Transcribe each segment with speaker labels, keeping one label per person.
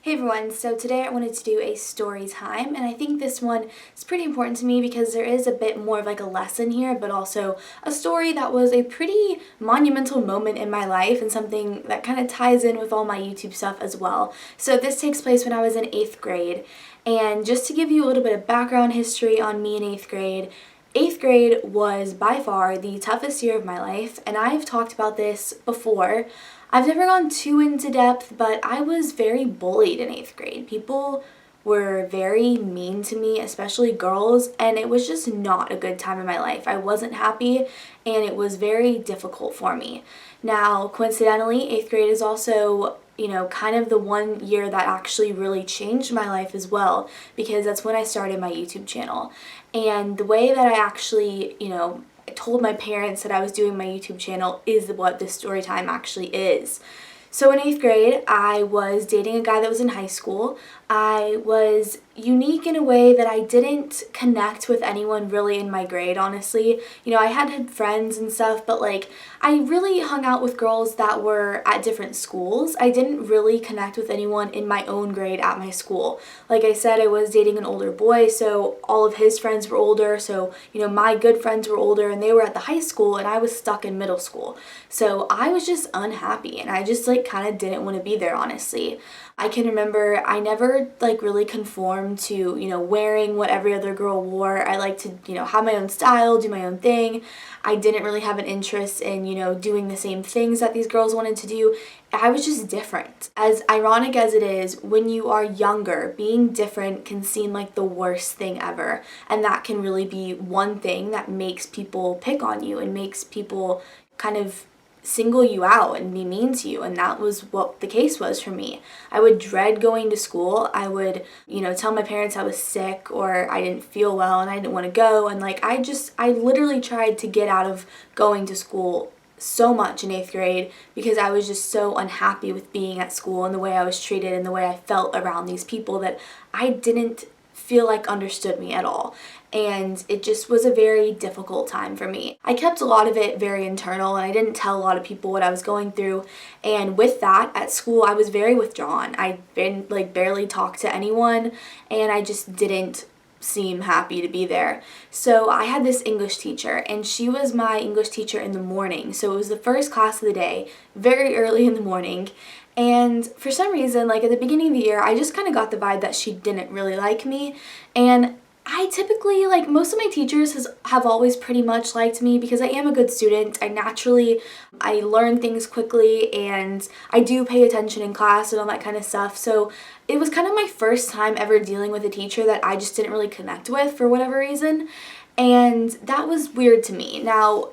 Speaker 1: Hey everyone, so today I wanted to do a story time, and I think this one is pretty important to me because there is a bit more of like a lesson here, but also a story that was a pretty monumental moment in my life and something that kind of ties in with all my YouTube stuff as well. So this takes place when I was in 8th grade, and just to give you a little bit of background history on me in 8th grade, 8th grade was by far the toughest year of my life, and I've talked about this before. I've never gone too into depth, but I was very bullied in 8th grade. People were very mean to me, especially girls, and it was just not a good time in my life. I wasn't happy, and it was very difficult for me. Now, coincidentally, 8th grade is also, kind of the one year that actually really changed my life as well, because that's when I started my YouTube channel. And the way that I actually, told my parents that I was doing my YouTube channel is what this story time actually is. So in 8th grade, I was dating a guy that was in high school. I was unique in a way that I didn't connect with anyone really in my grade, honestly. I had friends and stuff, but I really hung out with girls that were at different schools. I didn't really connect with anyone in my own grade at my school. Like I said, I was dating an older boy, so all of his friends were older, so my good friends were older and they were at the high school and I was stuck in middle school. So I was just unhappy and I just kind of didn't want to be there, honestly. I can remember I never really conformed to, wearing what every other girl wore. I like to, have my own style, do my own thing. I didn't really have an interest in, doing the same things that these girls wanted to do. I was just different. As ironic as it is, when you are younger, being different can seem like the worst thing ever. And that can really be one thing that makes people pick on you and makes people kind of single you out and be mean to you, and that was what the case was for me. I would dread going to school. I would, tell my parents I was sick or I didn't feel well and I didn't want to go, and I literally tried to get out of going to school so much in 8th grade because I was just so unhappy with being at school and the way I was treated and the way I felt around these people that I didn't feel like understood me at all. And it just was a very difficult time for me. I kept a lot of it very internal and I didn't tell a lot of people what I was going through. And with that, at school, I was very withdrawn. I didn't barely talk to anyone and I just didn't seem happy to be there. So I had this English teacher and she was my English teacher in the morning. So it was the first class of the day, very early in the morning. And for some reason, at the beginning of the year, I just kind of got the vibe that she didn't really like me. And I typically, most of my teachers have always pretty much liked me because I am a good student. I learn things quickly and I do pay attention in class and all that kind of stuff. So it was kind of my first time ever dealing with a teacher that I just didn't really connect with for whatever reason. And that was weird to me. Now,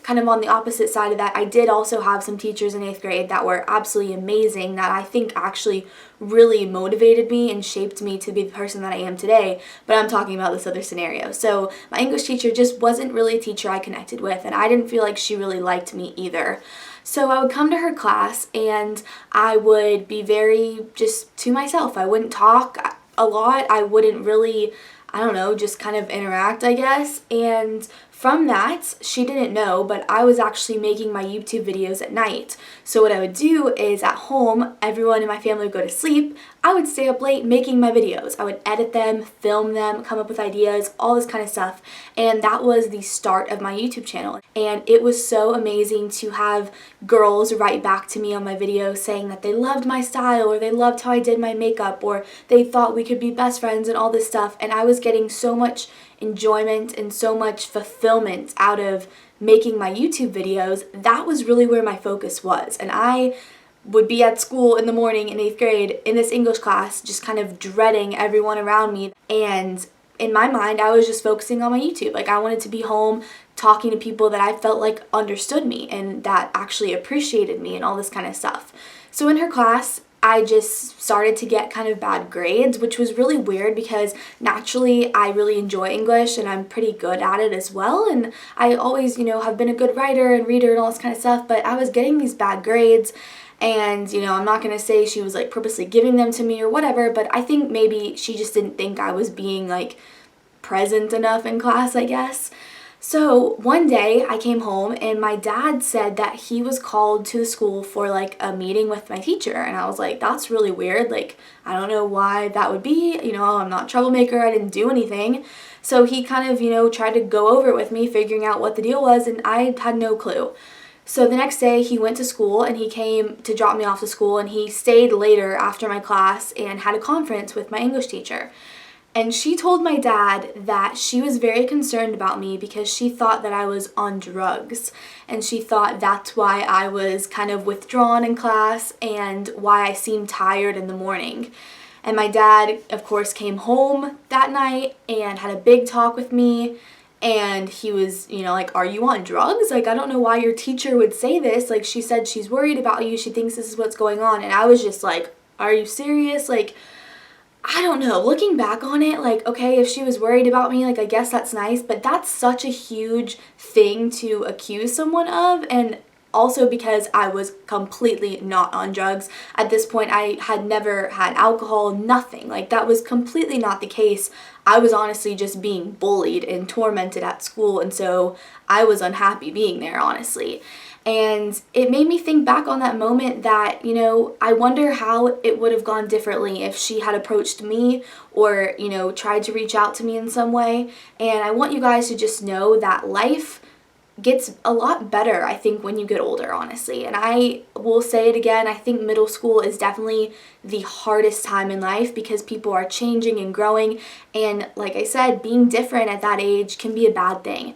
Speaker 1: kind of on the opposite side of that, I did also have some teachers in 8th grade that were absolutely amazing that I think actually really motivated me and shaped me to be the person that I am today, but I'm talking about this other scenario. So my English teacher just wasn't really a teacher I connected with, and I didn't feel like she really liked me either. So I would come to her class and I would be very just to myself. I wouldn't talk a lot. I wouldn't really, just kind of interact, I guess. And from that, she didn't know, but I was actually making my YouTube videos at night. So what I would do is at home, everyone in my family would go to sleep. I would stay up late making my videos. I would edit them, film them, come up with ideas, all this kind of stuff. And that was the start of my YouTube channel. And it was so amazing to have girls write back to me on my videos saying that they loved my style or they loved how I did my makeup or they thought we could be best friends and all this stuff. And I was getting so much enjoyment and so much fulfillment out of making my YouTube videos. That was really where my focus was. And I would be at school in the morning in 8th grade in this English class just kind of dreading everyone around me, and in my mind I was just focusing on my YouTube. I wanted to be home talking to people that I felt like understood me and that actually appreciated me and all this kind of stuff. So in her class I just started to get kind of bad grades, which was really weird because naturally I really enjoy English and I'm pretty good at it as well, and I always, have been a good writer and reader and all this kind of stuff, but I was getting these bad grades. And, I'm not going to say she was purposely giving them to me or whatever, but I think maybe she just didn't think I was being present enough in class, I guess. So one day I came home and my dad said that he was called to the school for like a meeting with my teacher, and I was like, that's really weird. Like, I don't know why that would be. I'm not a troublemaker. I didn't do anything. So he kind of, tried to go over it with me, figuring out what the deal was, and I had no clue. So the next day he went to school and he came to drop me off to school, and he stayed later after my class and had a conference with my English teacher. And she told my dad that she was very concerned about me because she thought that I was on drugs. And she thought that's why I was kind of withdrawn in class and why I seemed tired in the morning. And my dad, of course, came home that night and had a big talk with me. And he was, like, are you on drugs? Like, I don't know why your teacher would say this. Like, she said she's worried about you. She thinks this is what's going on. And I was just like, are you serious? Like, I don't know, looking back on it, like, okay, if she was worried about me, like, I guess that's nice, but that's such a huge thing to accuse someone of, and also because I was completely not on drugs. At this point, I had never had alcohol, nothing. Like, that was completely not the case. I was honestly just being bullied and tormented at school, and so I was unhappy being there, honestly. And it made me think back on that moment that, I wonder how it would have gone differently if she had approached me or, tried to reach out to me in some way. And I want you guys to just know that life gets a lot better, I think, when you get older, honestly. And I will say it again, I think middle school is definitely the hardest time in life because people are changing and growing. And like I said, being different at that age can be a bad thing.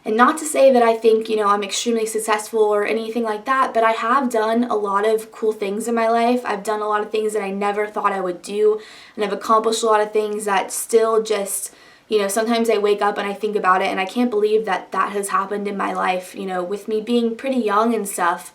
Speaker 1: And not to say that I think, I'm extremely successful or anything like that, but I have done a lot of cool things in my life. I've done a lot of things that I never thought I would do, and I've accomplished a lot of things that still just, sometimes I wake up and I think about it and I can't believe that that has happened in my life, with me being pretty young and stuff.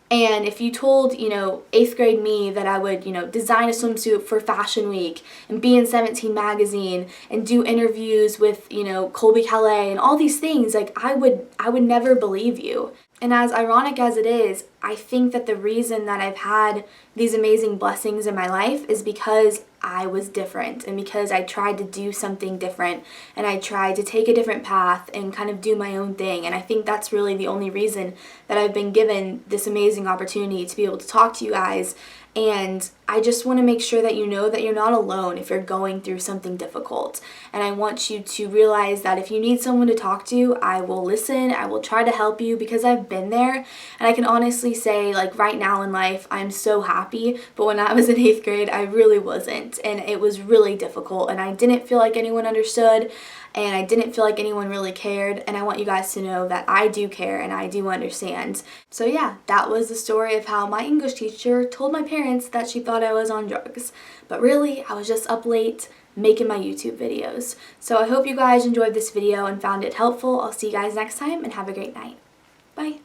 Speaker 1: And if you told, 8th grade me that I would, design a swimsuit for Fashion Week and be in 17 magazine and do interviews with, Colby Calais and all these things, like I would never believe you. And as ironic as it is, I think that the reason that I've had these amazing blessings in my life is because I was different and because I tried to do something different and I tried to take a different path and kind of do my own thing. And I think that's really the only reason that I've been given this amazing opportunity to be able to talk to you guys. And I just want to make sure that you know that you're not alone if you're going through something difficult. And I want you to realize that if you need someone to talk to, I will listen, I will try to help you because I've been there. And I can honestly say, like, right now in life, I'm so happy. But when I was in 8th grade, I really wasn't. And it was really difficult. And I didn't feel like anyone understood. And I didn't feel like anyone really cared, and I want you guys to know that I do care and I do understand. So yeah, that was the story of how my English teacher told my parents that she thought I was on drugs. But really, I was just up late making my YouTube videos. So I hope you guys enjoyed this video and found it helpful. I'll see you guys next time and have a great night. Bye!